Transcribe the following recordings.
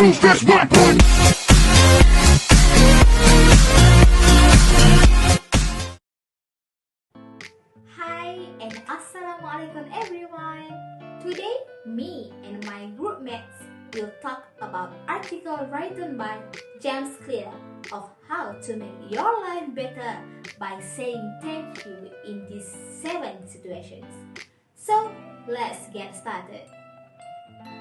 lose, that's my point. Hi and Assalamualaikum everyone. Today, me and my group mates will talk about article written by James Clear of how to make your life better by saying thank you in these 7 situations. So, let's get started.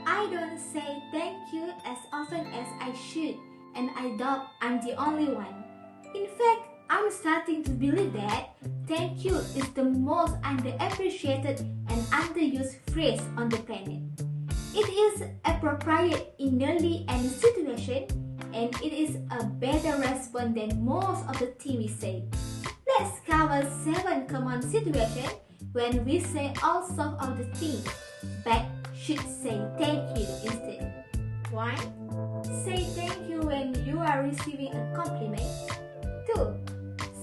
I don't say thank you as often as I should, and I doubt I'm the only one. In fact, I'm starting to believe that thank you is the most underappreciated and underused phrase on the planet. It is appropriate in nearly any situation, and it is a better response than most of the things we say. Let's cover 7 common situations when we say all sorts of the things, but should say thank you instead. 1. Say thank you when you are receiving a compliment. 2.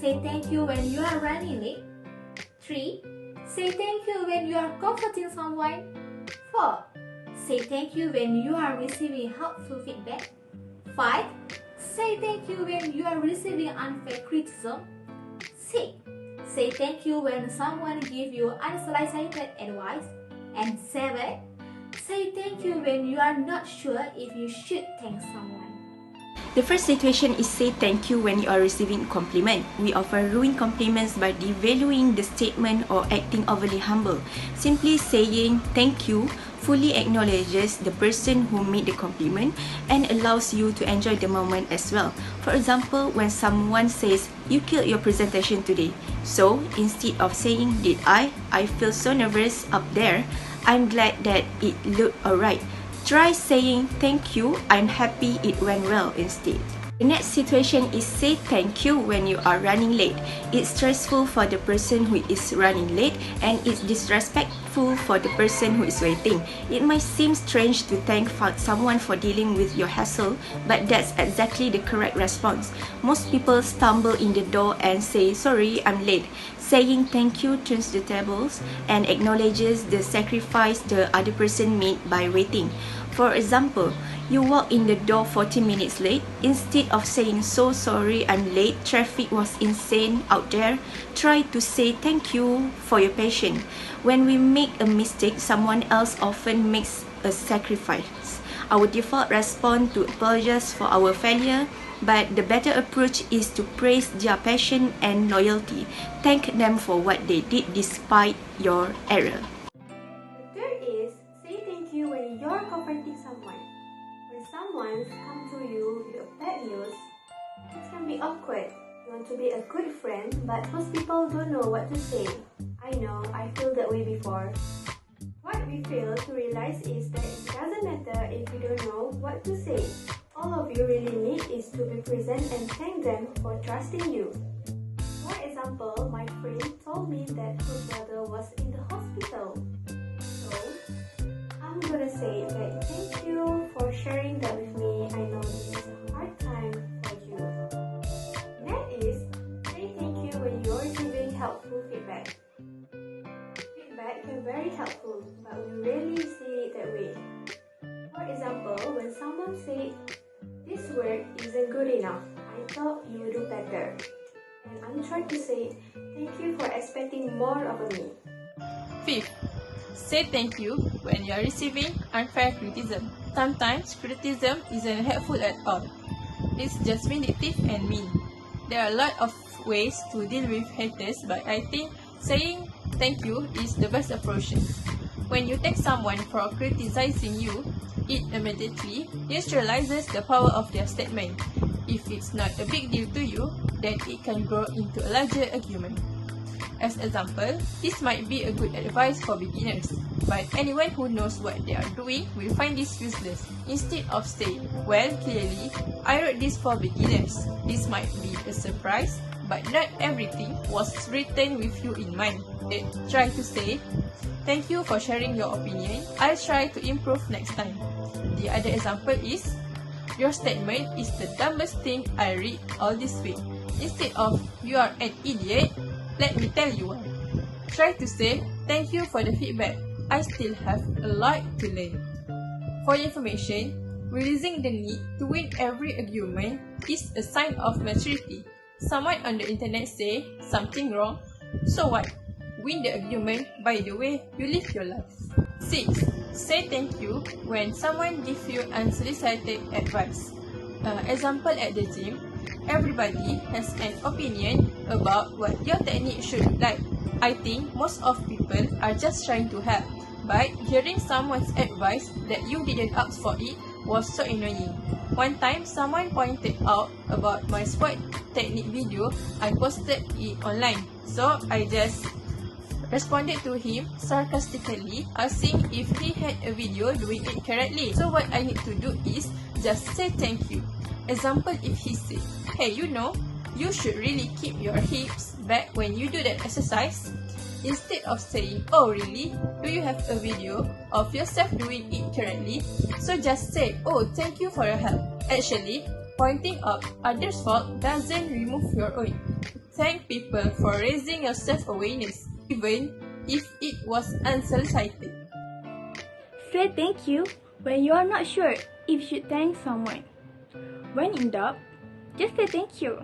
Say thank you when you are running late. 3. Say thank you when you are comforting someone. 4. Say thank you when you are receiving helpful feedback. 5. Say thank you when you are receiving unfair criticism. 6. Say thank you when someone gives you unsolicited advice. And 7. Say thank you when you are not sure if you should thank someone. The first situation is say thank you when you are receiving a compliment. We often ruin compliments by devaluing the statement or acting overly humble. Simply saying thank you fully acknowledges the person who made the compliment and allows you to enjoy the moment as well. For example, when someone says, "You killed your presentation today." So, instead of saying, "Did I feel so nervous up there. I'm glad that it looked alright." Try saying, "Thank you, I'm happy it went well" instead. The next situation is say thank you when you are running late. It's stressful for the person who is running late, and it's disrespectful for the person who is waiting. It might seem strange to thank someone for dealing with your hassle, but that's exactly the correct response. Most people stumble in the door and say, "Sorry, I'm late." Saying thank you turns the tables and acknowledges the sacrifice the other person made by waiting. For example, you walk in the door 40 minutes late. Instead of saying, "So sorry, I'm late, traffic was insane out there," try to say thank you for your patience. When we make a mistake, someone else often makes a sacrifice. Our default response to apologize for our failure, but the better approach is to praise their passion and loyalty. Thank them for what they did despite your error. The third is say thank you when you're comforting someone. When someone comes to you with bad news, it can be awkward. You want to be a good friend, but most people don't know what to say. I know, I feel that way before. What we fail to realize is that it doesn't matter if you don't know what to say. All of you really need is to be present and thank them for trusting you. For example, my friend told me that her brother was in the hospital. So, I'm gonna say that thank you for sharing that with me. I know this is a hard time for you. Next is, say thank you when you're receiving helpful feedback. Feedback can be very helpful, but we rarely say it that way. For example, when someone said, "This work isn't good enough, I thought you would do better." And I'm trying to say, thank you for expecting more of me. 5th, say thank you when you are receiving unfair criticism. Sometimes criticism isn't helpful at all. It's just vindictive and mean. There are a lot of ways to deal with haters, but I think saying thank you is the best approach. When you thank someone for criticizing you, it immediately neutralizes the power of their statement. If it's not a big deal to you, then it can grow into a larger argument. As example, this might be a good advice for beginners, but anyone who knows what they are doing will find this useless. Instead of saying, "Well, clearly, I wrote this for beginners. This might be a surprise, but not everything was written with you in mind." Try to say, "Thank you for sharing your opinion. I'll try to improve next time." The other example is, "Your statement is the dumbest thing I read all this week." Instead of, "You are an idiot, let me tell you why." Try to say, "Thank you for the feedback. I still have a lot to learn." For your information, Realizing the need to win every argument is a sign of maturity. Someone on the internet say something wrong, so what? Win the argument by the way you live your life. 6. Say thank you when someone gives you unsolicited advice. Example at the gym, everybody has an opinion about what your technique should look like. I think most of people are just trying to help, but hearing someone's advice that you didn't ask for it was so annoying. One time, someone pointed out about my sport technique video. I posted it online, so I just responded to him sarcastically, asking if he had a video doing it correctly. So what I need to do is just say thank you. Example, if he said, hey, you should really keep your hips back when you do that exercise. Instead of saying, oh really? Do you have a video of yourself doing it correctly? So just say, oh, thank you for your help. Actually, pointing out others' fault doesn't remove your own. Thank people for raising your self-awareness, even if it was unsolicited. Say thank you when you are not sure if you should thank someone. When in doubt, just say thank you.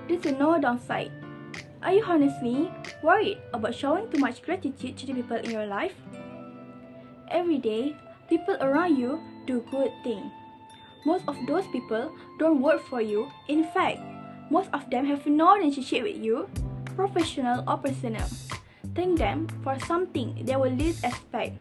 There's no downside. Are you honestly worried about showing too much gratitude to the people in your life? Every day, people around you do good things. Most of those people don't work for you. In fact, most of them have no relationship with you, professional or personal. Thank them for something they will least expect.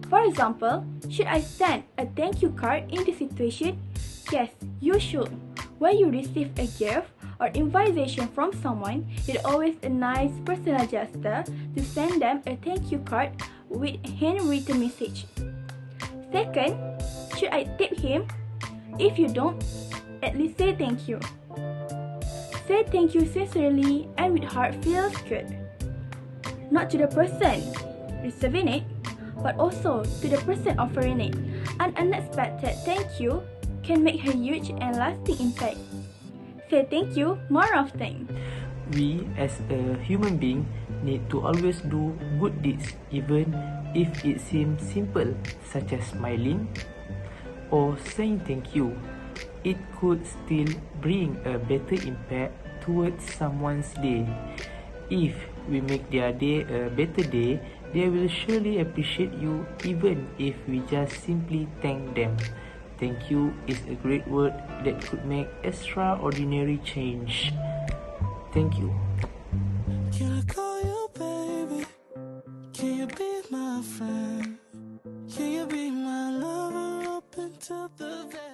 For example, should I send a thank you card in this situation? Yes, you should. When you receive a gift or invitation from someone, it's always a nice personal gesture to send them a thank you card with handwritten message. Second, should I tip him? If you don't, at least say thank you. Say thank you sincerely and with heart feels good. Not to the person receiving it, but also to the person offering it. An unexpected thank you can make a huge and lasting impact. Say thank you more often. We as a human being need to always do good deeds even if it seems simple, such as smiling or saying thank you. It could still bring a better impact towards someone's day. If we make their day a better day, they will surely appreciate you even if we just simply thank them. Thank you is a great word that could make extraordinary change. Thank you. Can I call you baby? Can you be my friend? Can you be my lover up until the very